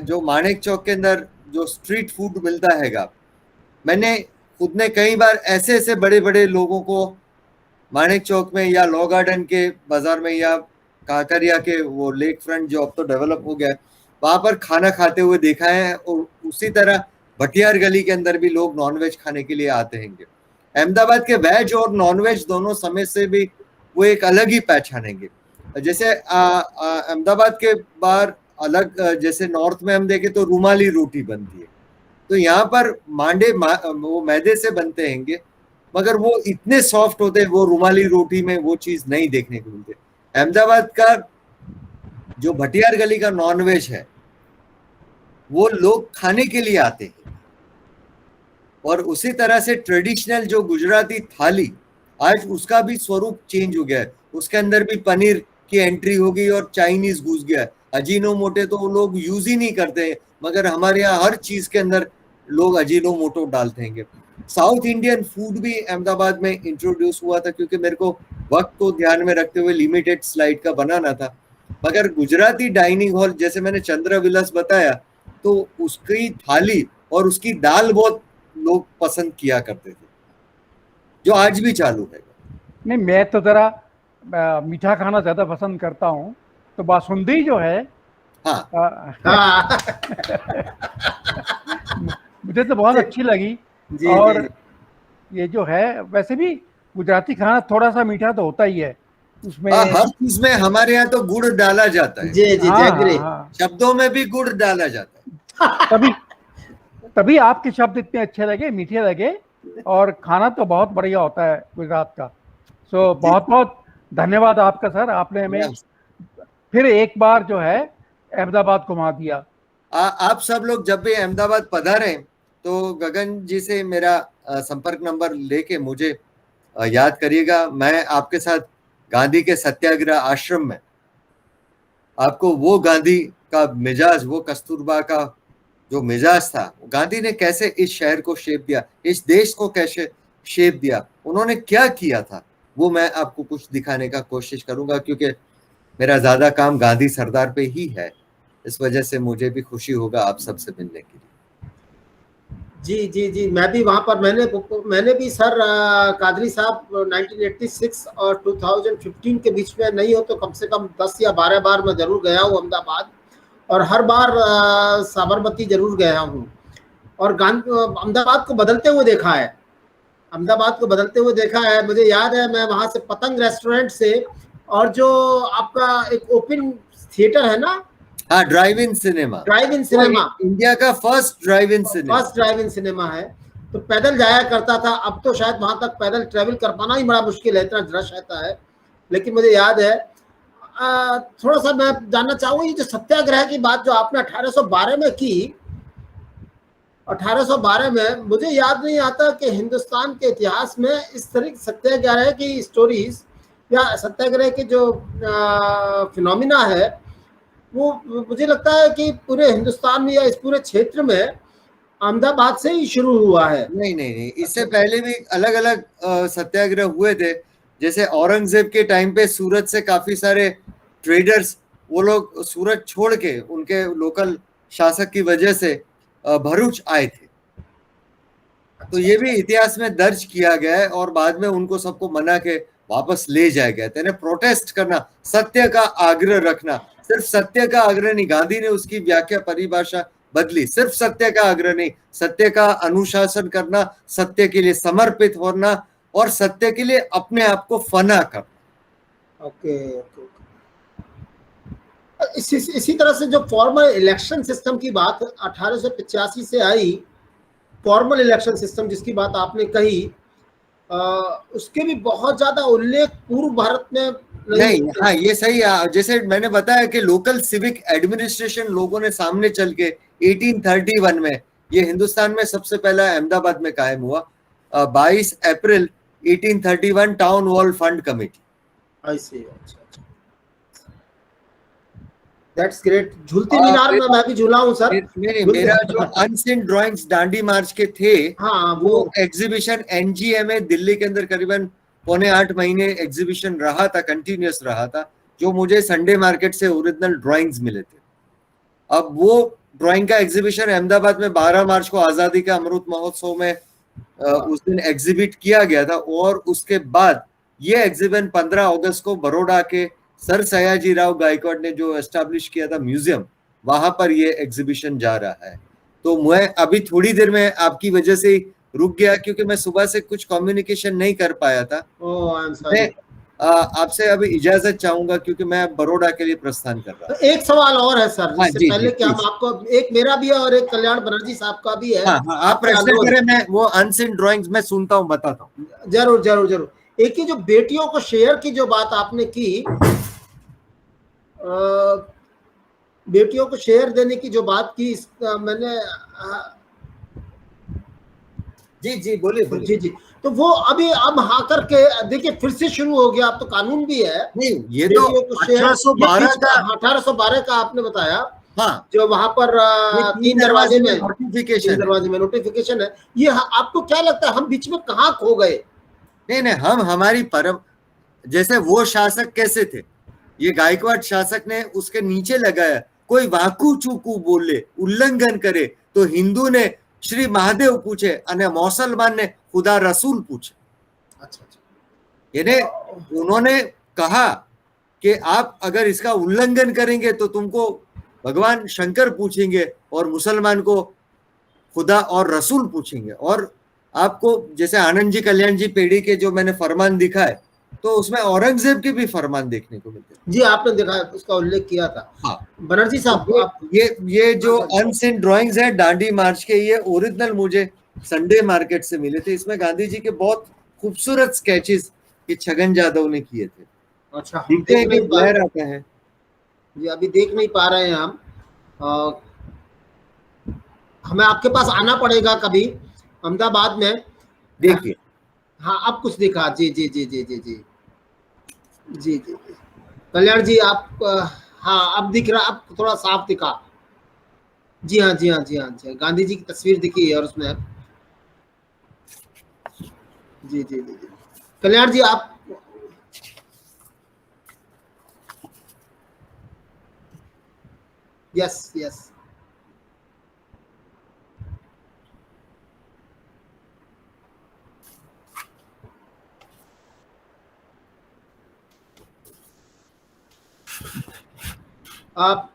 जो माणिक चौक के अंदर जो स्ट्रीट फूड मिलता हैगा, मैंने खुद ने कई बार ऐसे बड़े बड़े लोगों को माणिक चौक में या लॉ गार्डन के बाजार में या काकरिया के वो लेक फ्रंट जो अब तो डेवलप हो गया है, वहां पर खाना खाते हुए देखा है। और उसी तरह भटियार गली के अंदर भी लोग नॉनवेज खाने के लिए आते हैं। अहमदाबाद के वेज और नॉनवेज दोनों समय से भी वो एक अलग ही पहचानेंगे। जैसे अहमदाबाद के बाहर अलग, जैसे नॉर्थ में हम देखें तो रुमाली रोटी बनती है, तो यहाँ पर मांडे वो मैदे से बनते हैंगे, मगर वो इतने सॉफ्ट होते हैं, वो रुमाली रोटी में वो चीज नहीं देखने को मिलती। अहमदाबाद का जो भटियार गली का नॉनवेज है वो लोग खाने के लिए आते हैं, और उसी तरह से ट्रेडिशनल जो गुजराती थाली आज उसका भी स्वरूप चेंज हो गया है। उसके अंदर भी पनीर की एंट्री हो गई और चाइनीज घुस गया है। अजीनोमोटो तो वो लोग यूज ही नहीं करते हैं, मगर हमारे यहाँ हर चीज के अंदर लोग अजीनोमोटो डालते हैं। साउथ इंडियन फूड भी अहमदाबाद में इंट्रोड्यूस हुआ था, क्योंकि मेरे को वक्त को ध्यान में रखते हुए लिमिटेड स्लाइड का बनाना था। मगर गुजराती डाइनिंग हॉल, जैसे मैंने चंद्र विलास बताया, तो उसकी थाली और उसकी दाल बहुत लोग पसंद किया करते थे, जो आज भी चालू है। नहीं, मैं तो जरा मीठा खाना ज्यादा पसंद करता हूँ, तो बासुंदी जो है हाँ हाँ मुझे तो बहुत अच्छी लगी। जी और जी ये जो है, वैसे भी गुजराती खाना थोड़ा सा मीठा तो होता ही है उसमें। हाँ, हर चीज में हमारे यहाँ तो गुड़ डाला जाता है। जी जी हाँ, जैगरी। हाँ, शब्दों में भी गुड़ डाला जाता है। तभी तभी आपके शब्द इतने अच्छे लगे, मीठे लगे, और खाना तो बहुत बढ़िया होता है गुजरात का। सो बहुत बहुत धन्यवाद आपका सर, आपने हमें फिर एक बार जो है अहमदाबाद घुमा दिया। आप सब लोग जब भी अहमदाबाद पधारें तो गगन जी से मेरा संपर्क नंबर लेके मुझे याद करिएगा। मैं आपके साथ गांधी के सत्याग्रह आश्रम में आपको वो गांधी का मिजाज, वो कस्तूरबा का जो मिजाज था, गांधी ने कैसे इस शहर को शेप दिया, इस देश को कैसे शेप दिया, उन्होंने क्या किया था, वो मैं आपको कुछ दिखाने का कोशिश करूंगा, क्योंकि मेरा ज्यादा काम गांधी सरदार पे ही है। इस वजह से मुझे भी खुशी होगा आप सबसे मिलने के लिए। जी जी जी, मैं भी वहाँ पर मैंने भी सर कादरी साहब 1986 और 2015 के बीच में नहीं हो तो कम से कम 10 या 12 बार मैं जरूर गया हूँ अहमदाबाद, और हर बार साबरमती जरूर गया हूँ, और अहमदाबाद को बदलते हुए देखा है। अहमदाबाद को बदलते हुए देखा है। मुझे याद है मैं वहाँ से पतंग रेस्टोरेंट से, और जो आपका एक ओपन थिएटर है ना, हाँ, ड्राइव इन सिनेमा, इंडिया का फर्स्ट ड्राइव इन सिनेमा है, तो पैदल जाया करता था। अब तो शायद वहां तक पैदल ट्रेवल कर पाना ही बड़ा मुश्किल है, इतना रश रहता है। लेकिन मुझे याद है, थोड़ा सा मैं जानना चाहूंगा, ये जो सत्याग्रह की बात जो आपने 1812 में की, 1812 में, मुझे याद नहीं आता कि हिंदुस्तान के इतिहास में इस तरह सत्याग्रह की स्टोरीज या सत्याग्रह के जो फिनोमिना है, वो मुझे लगता है कि पूरे हिंदुस्तान में या इस पूरे क्षेत्र में अहमदाबाद से ही शुरू हुआ है। नहीं, इससे पहले भी अलग अलग सत्याग्रह हुए थे। जैसे औरंगजेब के टाइम पे सूरत से काफी सारे ट्रेडर्स, वो लोग सूरत छोड़ के उनके लोकल शासक की वजह से भरूच आए थे। तो ये भी इतिहास में दर्ज किया गया है, और बाद में उनको सबको मना के वापस ले जाया गया। तेने प्रोटेस्ट करना, सत्य का आग्रह रखना, सिर्फ सत्य का आग्रह नहीं, गांधी ने उसकी व्याख्या परिभाषा बदली। सिर्फ सत्य का आग्रह नहीं, सत्य का अनुशासन करना, सत्य के लिए समर्पित होना, और सत्य के लिए अपने आप को फना करना। ओके। इसी तरह से जो फॉर्मल इलेक्शन सिस्टम की बात 1885 से आई, फॉर्मल इलेक्शन सिस्टम जिसकी बात आपने कही, उसके भी बहुत ज्यादा उल्लेख पूर्व भारत में नहीं। हाँ, ये सही है। जैसे मैंने बताया कि लोकल सिविक एडमिनिस्ट्रेशन लोगों ने सामने चल के 1831 में, ये हिंदुस्तान में सबसे पहला अहमदाबाद में कायम हुआ। 22 अप्रैल 1831 टाउन हॉल फंड कमेटी। आई सी, अच्छा, दैट्स ग्रेट। झूलती मीनार में मैं भी झूला हूं सर। मेरा जो अनसीन ड्राइंग्स दांडी मार्च के थे, हाँ, वो एग्जीबिशन एनजीएम दिल्ली के अंदर करीबन 7.5 महीने एग्जीबिशन रहा था, कंटिन्यूअस रहा था, जो मुझे संडे मार्केट से ओरिजिनल ड्राइंग्स मिले थे। अब वो ड्राइंग का एग्जीबिशन अहमदाबाद में 12 मार्च को आजादी का अमृत महोत्सव में उस दिन एग्जिबिट किया गया था, और उसके बाद ये एग्जीबिशन 15 अगस्त को बड़ौदा के सर सयाजी राव गायकवाड़ ने जो एस्टैब्लिश किया था म्यूजियम, वहां पर ये एग्जीबिशन जा रहा है। तो मैं अभी थोड़ी देर में आपकी वजह से रुक गया, क्योंकि मैं सुबह से कुछ कम्युनिकेशन नहीं कर पाया था। मैं आपसे अभी इजाजत चाहूंगा, क्योंकि मैं बड़ौदा के लिए प्रस्थान कर रहा हूँ। तो एक सवाल और है सर, इससे पहले कि हम जी। आपको, एक मेरा भी है और एक कल्याण बनर्जी साहब का भी है। हाँ, आप प्रश्न करें, मैं वो अनसीन ड्राइंग्स में सुनता हूँ, बताता हूँ। जरूर जरूर जरूर। एक ही जो बेटियों को शेयर की जो बात आपने की, बेटियों को शेयर देने की जो बात की, मैंने जी जी बोलिए जी बोलिए। जी, तो वो अभी अब हाँ करके देखिए फिर से शुरू हो गया। अब तो कानून भी है, नहीं ये तो बेटियों को शेयर, 1812 का, 1812 का आपने बताया, हाँ जो वहां पर ये तीन दरवाजे में नोटिफिकेशन है। नोटिफिकेशन है। ये आपको क्या लगता है हम बीच में कहाँ खो गए? नहीं नहीं, हम हमारी परम, जैसे वो शासक कैसे थे, ये गायकवाड़ शासक ने उसके नीचे लगाया, कोई वाकू चूकू बोले, उल्लंघन करे तो हिंदू ने श्री महादेव पूछे और मुसलमान ने खुदा रसूल पूछे। अच्छा अच्छा, यानी उन्होंने कहा कि आप अगर इसका उल्लंघन करेंगे तो तुमको भगवान शंकर पूछेंगे और मुसलमान को खुदा और रसूल पूछेंगे। और आपको जैसे आनंद जी कल्याण जी पेड़ी के जो मैंने फरमान दिखा है, तो उसमें औरंगजेब के भी फरमान देखने को मिलते हैं। जी आपने देखा, उसका उल्लेख किया था। हाँ, बनर्जी साहब आप, ये जो अनसीन ड्राइंग्स हैं दांडी मार्च के, ये ओरिजिनल मुझे संडे मार्केट से मिले थे। इसमें गांधी जी के बहुत खूबसूरत स्केचेस ये छगन जादव ने किए थे। अच्छा, हम दिखते देख हैं नहीं कि पा ब्लर आता है। जी, अभी देख नहीं पा रहे हैं हम। हमें आपके पास आना पड़ेगा कभी अहमदाबाद में। देखिए, हाँ अब कुछ दिखा। जी जी जी जी जी जी जी जी जी कल्याण जी आप हाँ अब दिख रहा, अब थोड़ा साफ दिखा। जी हाँ जी हाँ जी हाँ जी, गांधी जी की तस्वीर दिखी है और उसमें जी जी जी जी कल्याण जी आप, यस यस, आप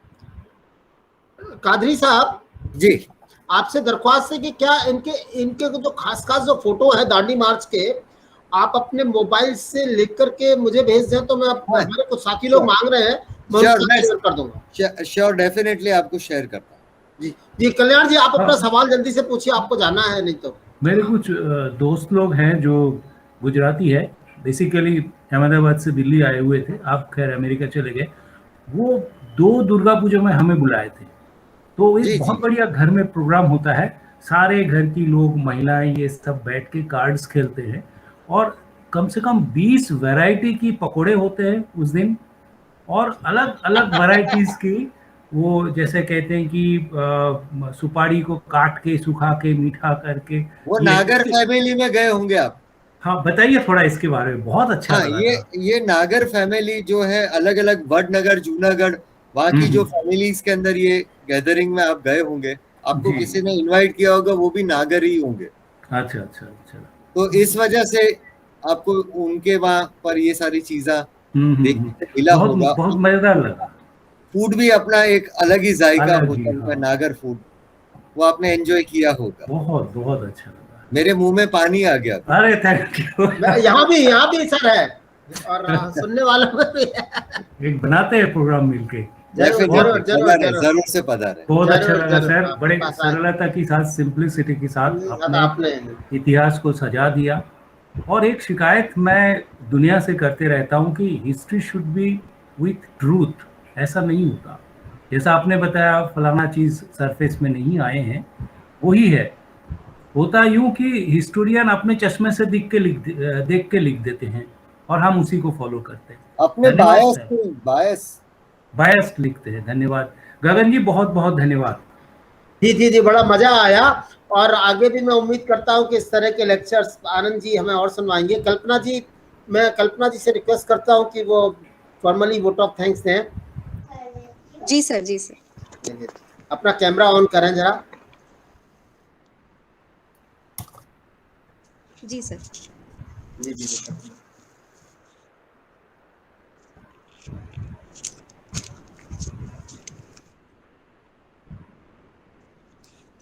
कादरी साहब जी आपसे दरख्वास्त है कि क्या इनके इनके जो खास खास जो फोटो है दांडी मार्च के, आप अपने मोबाइल से लिख करके मुझे भेज दें तो मैं हमारे कुछ साथी लोग मांग रहे हैं, मैं उनके साथ शेयर कर दूंगा। श्योर, डेफिनेटली आपको शेयर करता हूँ। जी जी कल्याण जी आप अपना हाँ। सवाल जल्दी से पूछिए, आपको जाना है नहीं तो। मेरे कुछ दोस्त लोग हैं जो गुजराती है, बेसिकली अहमदाबाद से दिल्ली आए हुए थे, आप खैर अमेरिका चले गए। वो 2 दुर्गा पूजा में हमें बुलाए थे। तो जी एक बहुत जी बढ़िया घर में प्रोग्राम होता है, सारे घर की लोग, महिलाएं, ये सब बैठ के कार्ड्स खेलते हैं और कम से कम 20 वैरायटी की पकोड़े होते हैं उस दिन, और अलग अलग वैरायटीज की, वो जैसे कहते हैं कि सुपारी को काट के सुखा के मीठा करके वो ये नागर फैमिली में गए होंगे आप। हाँ बताइए थोड़ा इसके बारे में, बहुत अच्छा हाँ, लगा था। ये नागर फैमिली जो है, अलग अलग वडनगर, जूनागढ़, वहाँ की जो फैमिलीज के अंदर ये गैदरिंग में आप गए होंगे, आपको जी। किसी ने इनवाइट किया होगा, वो भी नागर ही होंगे। अच्छा अच्छा अच्छा। तो इस वजह से आपको उनके वहाँ पर ये सारी चीजा देखने को मिला बहुत होगा। बहुत मजेदार लगा। फूड भी अपना एक अलग ही जायका अलग होता ही, है उनका, हाँ। नागर फूड, वो आपने एंजॉय किया होगा। बहुत बहुत अच्छा लगा। मेरे मुंह में पानी आ गया। अरे थैंक यू। यहाँ भी सर है और सुनने वालों में भी है। एक बनाते हैं प्रोग्राम मिलके। जरूर जरूर जरूर जरूर जरूर से पधारे। बहुत अच्छा जरूर लगा जरूर सर, आपके बड़े पास आए। सरलता के साथ, सिंप्लिसिटी के साथ आपने आपने इतिहास को सजा दिया। और एक शिकायत मैं दुनिया से करते रहता हूँ कि history should be with truth, ऐसा नहीं होता। जैसा आपने बताया फलाना चीज सरफेस में नहीं आए हैं, वही है। होता यूं कि हिस्टोरियन अपने चश्मे से देख के लिख देते हैं और हम उसी को फॉलो करते हैं। अपने धन्यवाद सर। बायस लिखते हैं। धन्यवाद गगन जी, बहुत बहुत धन्यवाद। जी जी जी बड़ा मजा आया और आगे भी मैं उम्मीद करता हूँ कि इस तरह के लेक्चर्स आनंद जी हमें और सुनवाएंगे। कल्पना जी, मैं कल्पना जी से रिक्वेस्ट करता हूँ कि वो फॉर्मली वोट ऑफ थैंक्स दें। जी सर, जी सर। अपना कैमरा ऑन करें जरा। जी सर। जी जी जी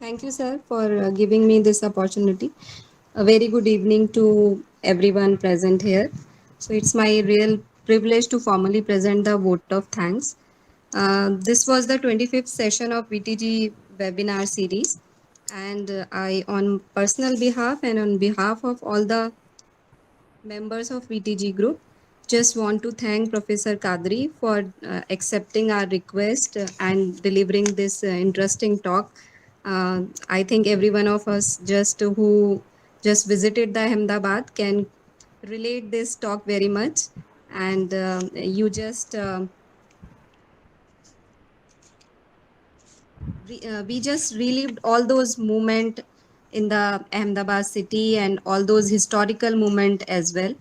Thank you, sir, for giving me this opportunity. A very good evening to everyone present here. So it's my real privilege to formally present the vote of thanks. This was the 25th session of VTG webinar series, and I, on personal behalf and on behalf of all the members of VTG group, just want to thank Professor Kadri for accepting our request and delivering this interesting talk. I think every one of us just who just visited the Ahmedabad can relate this talk very much. And you just we just relived all those moments in the Ahmedabad city and all those historical moments as well.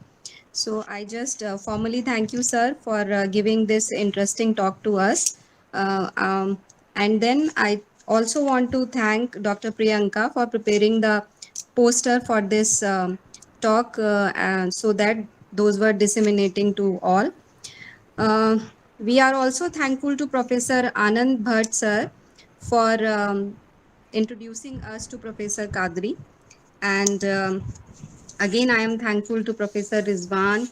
So I just formally thank you, sir, for giving this interesting talk to us. And then I also want to thank Dr. Priyanka for preparing the poster for this talk, and so that those were disseminating to all. We are also thankful to Professor Anand Bhatt, sir, for introducing us to Professor Kadri. And again, I am thankful to Professor Rizwan.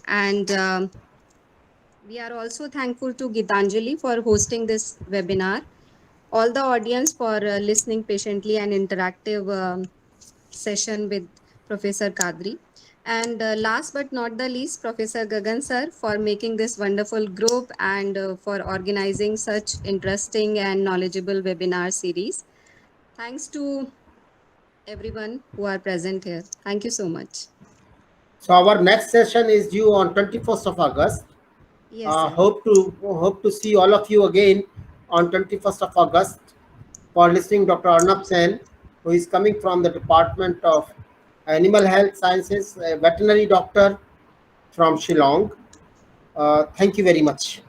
And we are also thankful to Gitanjali for hosting this webinar. All the audience for listening patiently and interactive session with Professor Kadri. And last but not the least, Professor Gagan sir for making this wonderful group and for organizing such interesting and knowledgeable webinar series. Thanks to everyone who are present here. Thank you so much. So our next session is due on 21st of August. Yes, sir. Hope to see all of you again on 21st of August for listening Dr. Arnab Sen, who is coming from the Department of Animal Health Sciences, a veterinary doctor from Shillong. Thank you very much.